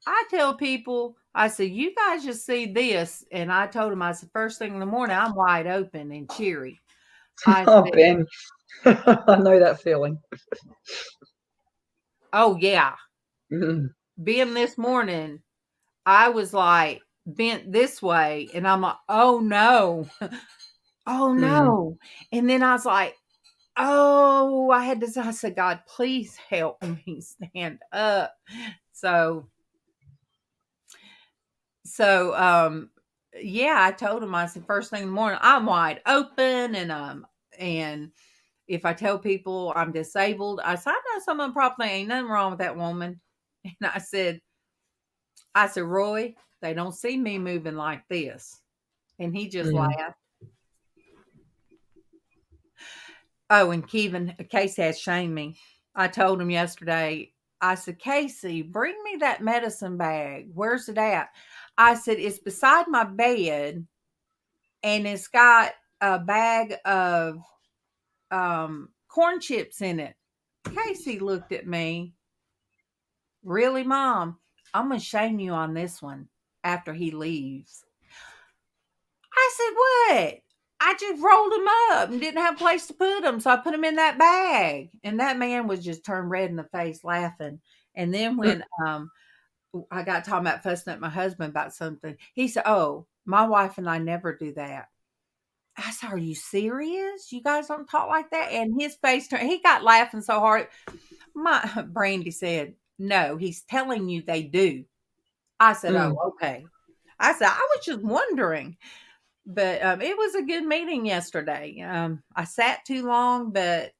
I tell people, I said, you guys just see this. And I told him, I said, first thing in the morning, I'm wide open and cheery. Oh, Ben. I know that feeling. Oh, yeah. Being this morning, I was like bent this way. And I'm like, oh, no. Oh, no. And then I was like, oh, I said, God, please help me stand up. So, yeah, I told him, I said, first thing in the morning, I'm wide open. And if I tell people I'm disabled, I said, I know someone probably ain't nothing wrong with that woman. And I said, Roy, they don't see me moving like this. And he just laughed. Oh, and Casey had shamed me. I told him yesterday, I said, Casey, bring me that medicine bag. Where's it at? I said, it's beside my bed, and it's got a bag of corn chips in it. Casey looked at me. Really, Mom? I'm going to shame you on this one after he leaves. I said, what? I just rolled them up and didn't have a place to put them, so I put them in that bag. And that man was just turned red in the face laughing. And then when I got talking about fussing at my husband about something, he said, oh, my wife and I never do that. I said, are you serious? You guys don't talk like that? And his face turned, he got laughing so hard. My Brandy said, no, he's telling you they do. I said, oh, okay. I said, I was just wondering. But it was a good meeting yesterday. I sat too long, but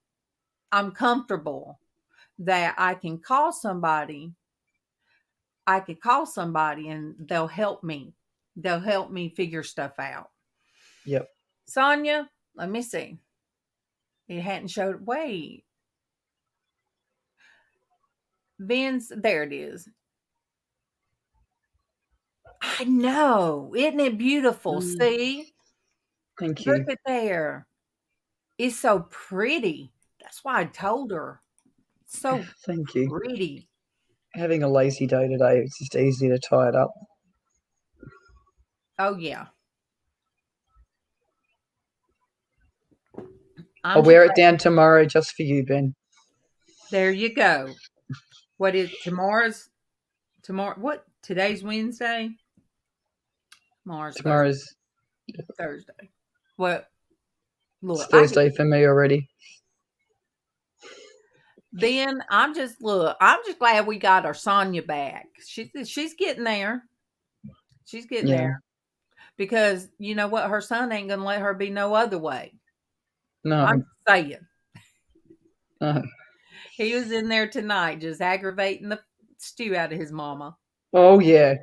I'm comfortable that I can call somebody. I could call somebody and they'll help me. They'll help me figure stuff out. Yep. Sonia, let me see. It hadn't showed. Wait. Ben's, there it is. I know. Isn't it beautiful? See? Thank you. Look at there. It's so pretty. That's why I told her. So thank you. Pretty. Having a lazy day today, it's just easy to tie it up. Oh, yeah. I'll wear it down tomorrow just for you, Ben. There you go. What is tomorrow? What? Today's Wednesday? Tomorrow's Thursday. What? Look, it's Thursday for me already. Then I'm just glad we got our Sonia back. She's getting there. She's getting there. Because you know what? Her son ain't going to let her be no other way. No. I'm saying. No. He was in there tonight just aggravating the stew out of his mama. Oh, yeah.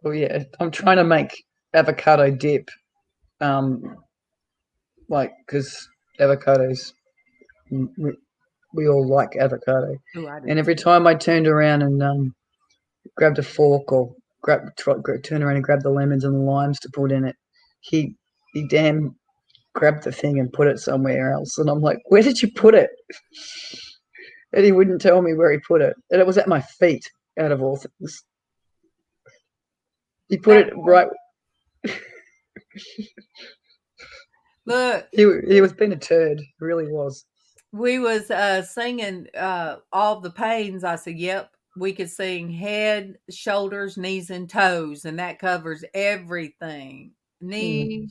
Oh, yeah. I'm trying to make avocado dip. Because avocados, we all like avocado. Ooh, I do. And every time I turned around and grabbed a fork or turn around and grab the lemons and the limes to put in it, he damn grabbed the thing and put it somewhere else. And I'm like, where did you put it? And he wouldn't tell me where he put it. And it was at my feet, out of all things. He put it right. Look, He was being a turd. He really was. we was singing All the Pains. I said, yep, we could sing head, shoulders, knees, and toes, and that covers everything. Head,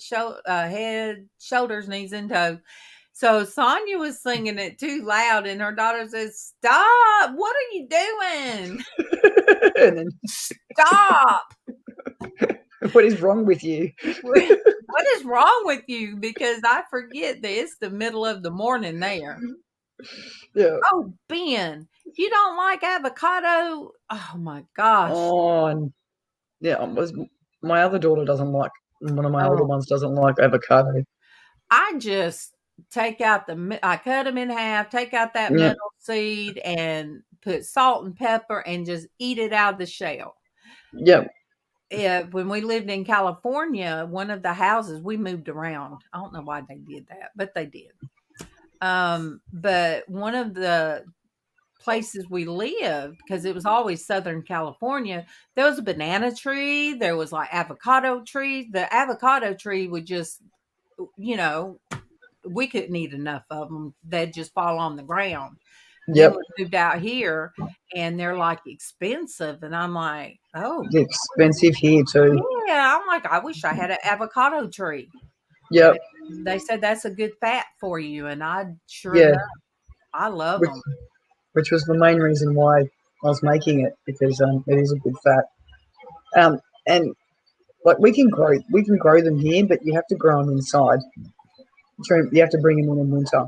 shoulders, knees, and toes. So Sonia was singing it too loud, and her daughter says, "Stop! What are you doing? And then, Stop! what is wrong with you? What is wrong with you?" Because I forget that it's the middle of the morning there. Yeah. Oh, Ben, you don't like avocado? Oh my gosh. Oh, and yeah. My other daughter doesn't like. One of my older ones doesn't like avocado. I just take out I cut them in half, take out that middle seed, and put salt and pepper, and just eat it out of the shell. Yep. When we lived in California, one of the houses, we moved around. I don't know why they did that, but they did. But one of the places we lived, because it was always Southern California, there was a banana tree, there was like avocado trees. The avocado tree would just, we couldn't eat enough of them. They'd just fall on the ground. Yep. Then we moved out here, and they're like expensive, and I'm like, oh, It's expensive here too. yeah. I'm like, I wish I had an avocado tree. Yep. They said that's a good fat for you, and I enough, I love them. Which was the main reason why I was making it, because it is a good fat. And like we can grow them here, but you have to grow them inside. You have to bring them in winter.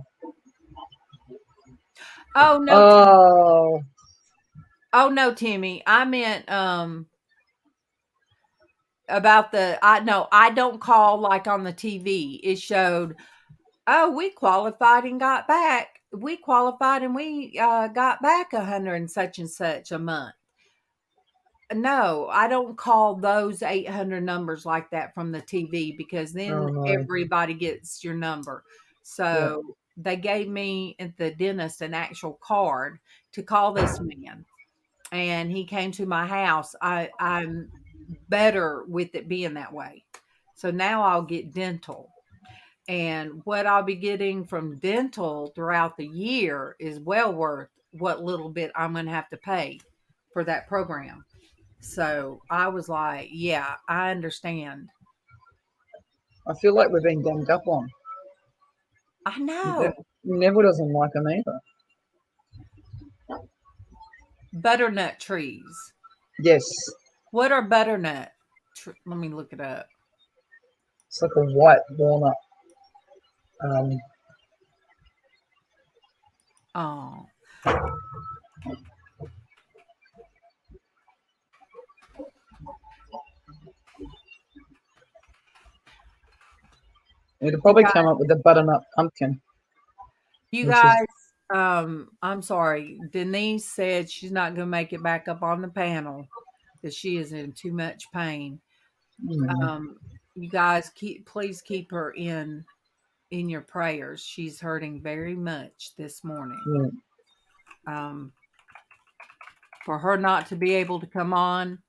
Oh no! Oh no, Timmy! I meant about I don't call like on the TV. It showed, oh, we qualified and got back. We qualified and we got back 100 and such a month. No, I don't call those 800 numbers like that from the TV, because then everybody gets your number. So they gave me at the dentist an actual card to call this man, and he came to my house. I'm better with it being that way. So now I'll get dental. And what I'll be getting from dental throughout the year is well worth what little bit I'm going to have to pay for that program. So I was like, yeah, I understand. I feel like we're being ganged up on. I know. Neville doesn't like them either. Butternut trees. Yes. What are butternut? Let me look it up. It's like a white walnut. Oh. It'll probably come up with a butternut pumpkin. You guys, I'm sorry. Denise said she's not going to make it back up on the panel because she is in too much pain. You guys please keep her in your prayers. She's hurting very much this morning. For her not to be able to come on.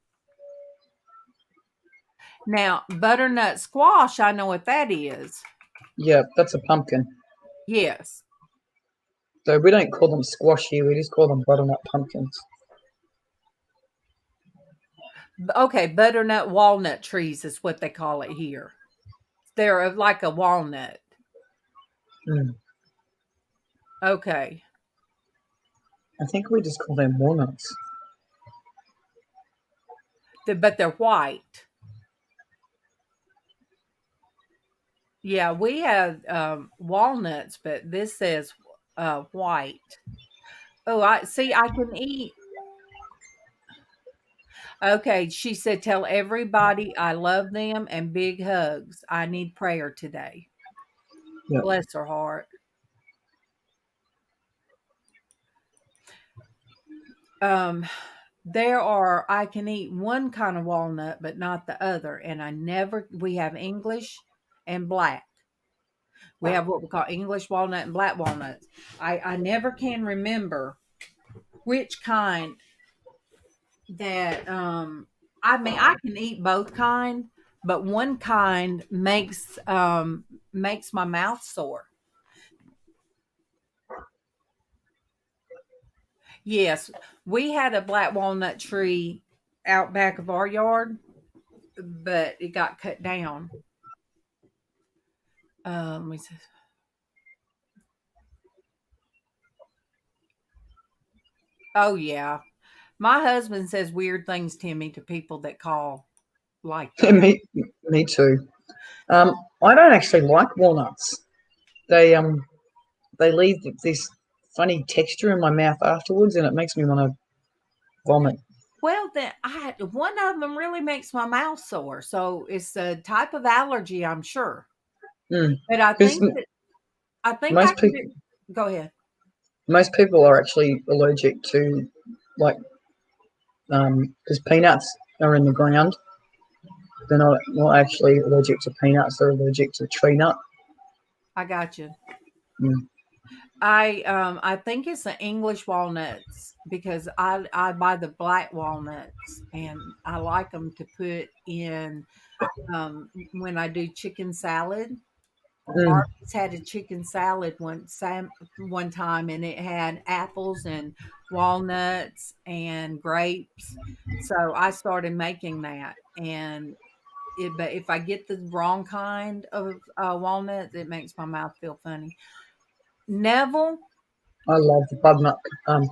Now, butternut squash, I know what that is. Yeah, that's a pumpkin. Yes. So we don't call them squash here. We just call them butternut pumpkins. Okay, butternut walnut trees is what they call it here. They're like a walnut. Okay. I think we just call them walnuts. But they're white. Yeah, we have walnuts, but this says white. Oh, I can eat. Okay, she said, tell everybody I love them and big hugs. I need prayer today. Yep. Bless her heart. I can eat one kind of walnut, but not the other. And we have English and black. We have what we call English walnut and black walnuts. I never can remember which kind that I mean, I can eat both kind, but one kind makes my mouth sore. Yes, we had a black walnut tree out back of our yard, but it got cut down. We said, oh yeah, my husband says weird things, Timmy, to people that call like that. me too. I don't actually like walnuts. They leave this funny texture in my mouth afterwards, and it makes me want to vomit. Well, then one of them really makes my mouth sore, so it's a type of allergy, I'm sure. But Because I think I most can people do. Go ahead. most people are actually allergic to, like, because peanuts are in the ground. They're not actually allergic to peanuts. They're allergic to tree nut. I got you. Mm. I think it's the English walnuts because I buy the black walnuts and I like them to put in when I do chicken salad. Mm. Arby's had a chicken salad one time, and it had apples and walnuts and grapes. So I started making that, and but if I get the wrong kind of walnuts, it makes my mouth feel funny. Neville, I love the butternut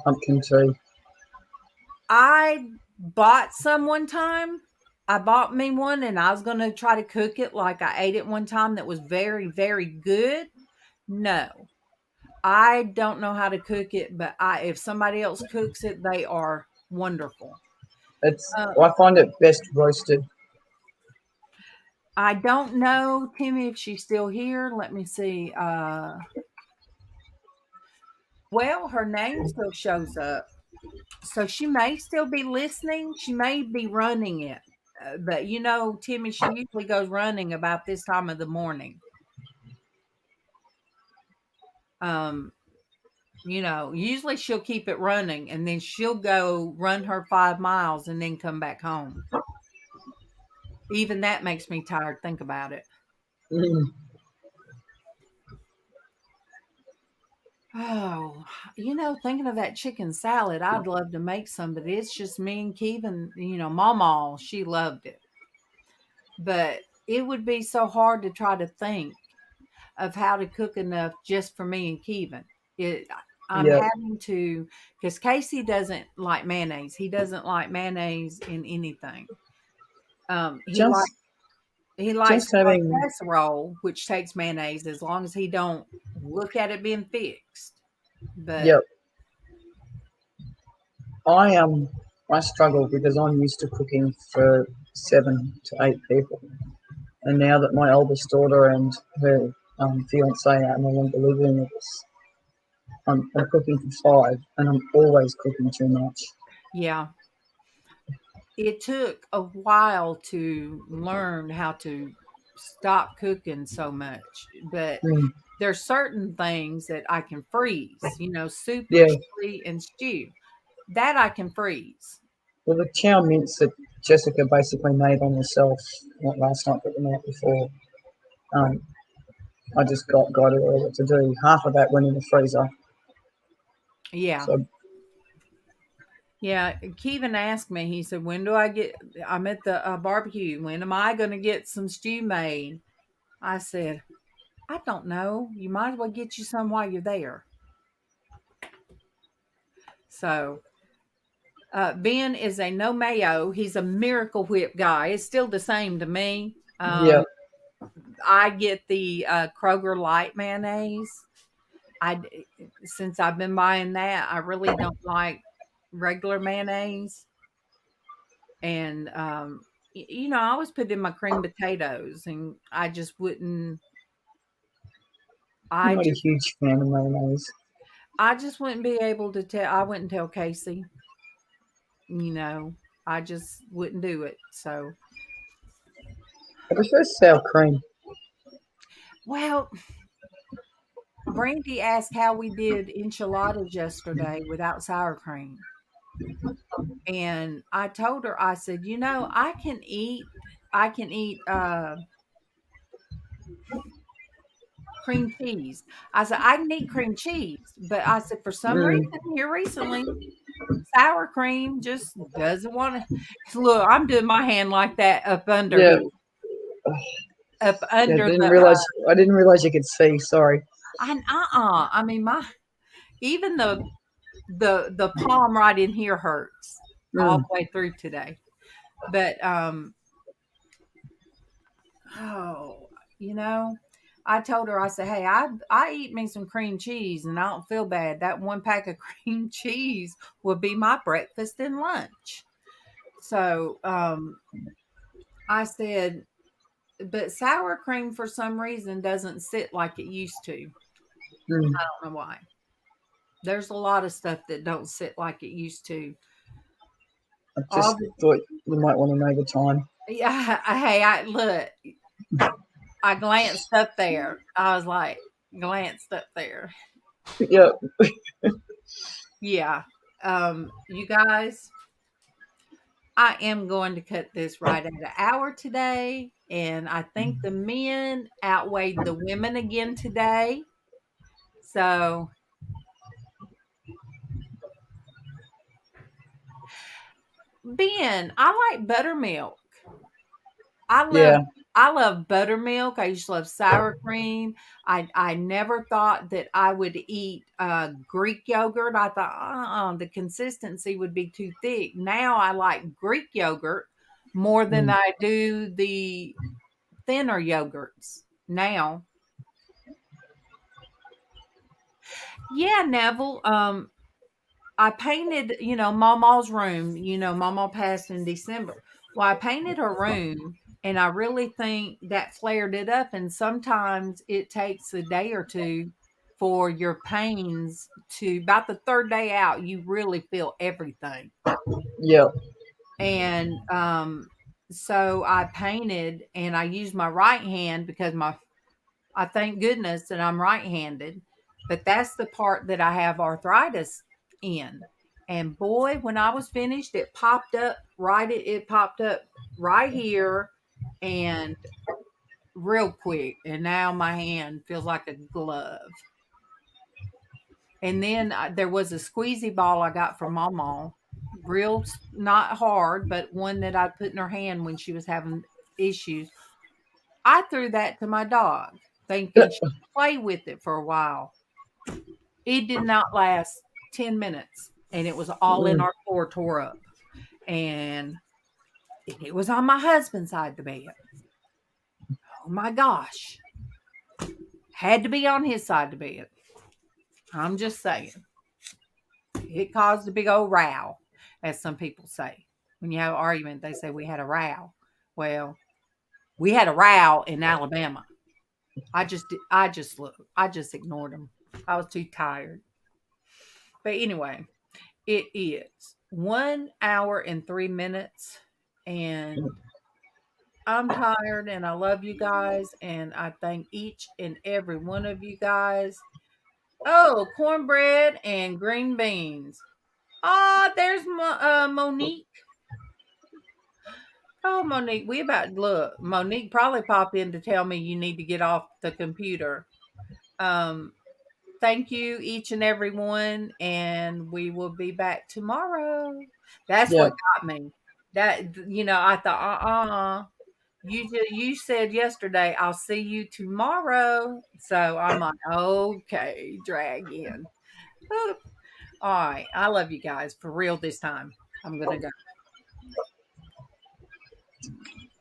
pumpkin tea. I bought some one time. I bought me one, and I was going to try to cook it like I ate it one time that was very, very good. No, I don't know how to cook it, but if somebody else cooks it, they are wonderful. Uh, I find it best roasted. I don't know, Timmy, if she's still here. Let me see. Well, her name still shows up. So she may still be listening. She may be running it. But Timmy, she usually goes running about this time of the morning. Um, usually she'll keep it running and then she'll go run her 5 miles and then come back home. Even that makes me tired. Think about it. Mm. Oh, thinking of that chicken salad, I'd love to make some, but it's just me and Kevin. MawMaw, she loved it. But it would be so hard to try to think of how to cook enough just for me and Kevin. I'm Yeah, having to, because Casey doesn't like mayonnaise. He doesn't like mayonnaise in anything. He just likes he likes just to have having. casserole, which takes mayonnaise as long as he don't look at it being fixed. But Yeah, I I struggle because I'm used to cooking for 7 to 8 people, and now that my oldest daughter and her fiance are no longer living with us, I'm cooking for 5, and I'm always cooking too much. yeah, it took a while to learn how to stop cooking so much. But Mm. there's certain things that I can freeze, soup and Yeah, chili and stew. That I can freeze. well, the chow mints that Jessica basically made on herself, not last night but the night before, um, I just got her all to do. Half of that went in the freezer. Yeah. So Yeah. Kevin asked me, he said, I'm at the barbecue. When am I going to get some stew made? I said, I don't know. You might as well get you some while you're there. So, Ben is a no mayo. He's a Miracle Whip guy. It's still the same to me. yeah, I get the Kroger light mayonnaise. I Since I've been buying that, I really don't like regular mayonnaise. And I always put in my cream potatoes, and I just wouldn't. I'm I not a just huge fan of mayonnaise. I just wouldn't be able to tell. I wouldn't tell Casey. You know, I just wouldn't do it. So, I prefer sour cream. well, Brandy asked how we did enchiladas yesterday without sour cream. And I told her, I said, I can eat cream cheese. I said, I can eat cream cheese, but I said, for some Mm, reason here recently, sour cream just doesn't want to. Look, I'm doing my hand like that up under yeah. here, up Yeah, under didn't the. realize. I didn't realize you could see. Sorry. I mean, my even the palm right in here hurts all Mm, the way through today. But oh, you know, I told her, I said, hey, I eat me some cream cheese and I don't feel bad. That one pack of cream cheese will be my breakfast and lunch. So I said, but sour cream for some reason doesn't sit like it used to. mm. I don't know why. There's a lot of stuff that don't sit like it used to. I All just the, thought you might want to know the time. yeah, hey, I look, I glanced up there. I was like, glanced up there. Yeah. Yeah. You guys, I am going to cut this right at an hour today. And I think the men outweighed the women again today. So, Ben, I like buttermilk. I love Yeah. I love buttermilk. I used to love sour cream. I never thought that I would eat Greek yogurt. I thought the consistency would be too thick. Now I like Greek yogurt more than Mm, I do the thinner yogurts now. Yeah, Neville. I painted, MawMaw's room. MawMaw passed in December. Well, I painted her room, and I really think that flared it up. And sometimes it takes a day or two for your pains to, about the third day out, you really feel everything. yeah. And so I painted, and I used my right hand because I thank goodness that I'm right-handed, but that's the part that I have arthritis in. And boy, when I was finished, it popped up right here and real quick. And now my hand feels like a glove. And then there was a squeezy ball I got from MawMaw, not hard, but one that I put in her hand when she was having issues. I threw that to my dog, thinking she'd play with it for a while. It did not last 10 minutes, and it was all in Mm, our floor tore up. And it was on my husband's side of the bed. Oh my gosh. Had to be on his side of the bed. I'm just saying. It caused a big old row, as some people say. When you have an argument, they say we had a row. Well, we had a row in Alabama. I just ignored him. I was too tired. But anyway, it is 1 hour and 3 minutes, and I'm tired, and I love you guys, and I thank each and every one of you guys. Oh, cornbread and green beans. Ah, there's Monique. Oh, Monique, we about look. Monique probably popped in to tell me you need to get off the computer. Um, Thank you, each and every one, and we will be back tomorrow. That's yeah. what got me. I thought, you said yesterday, I'll see you tomorrow. So I'm like, okay, drag in. All right, I love you guys for real this time. I'm gonna go.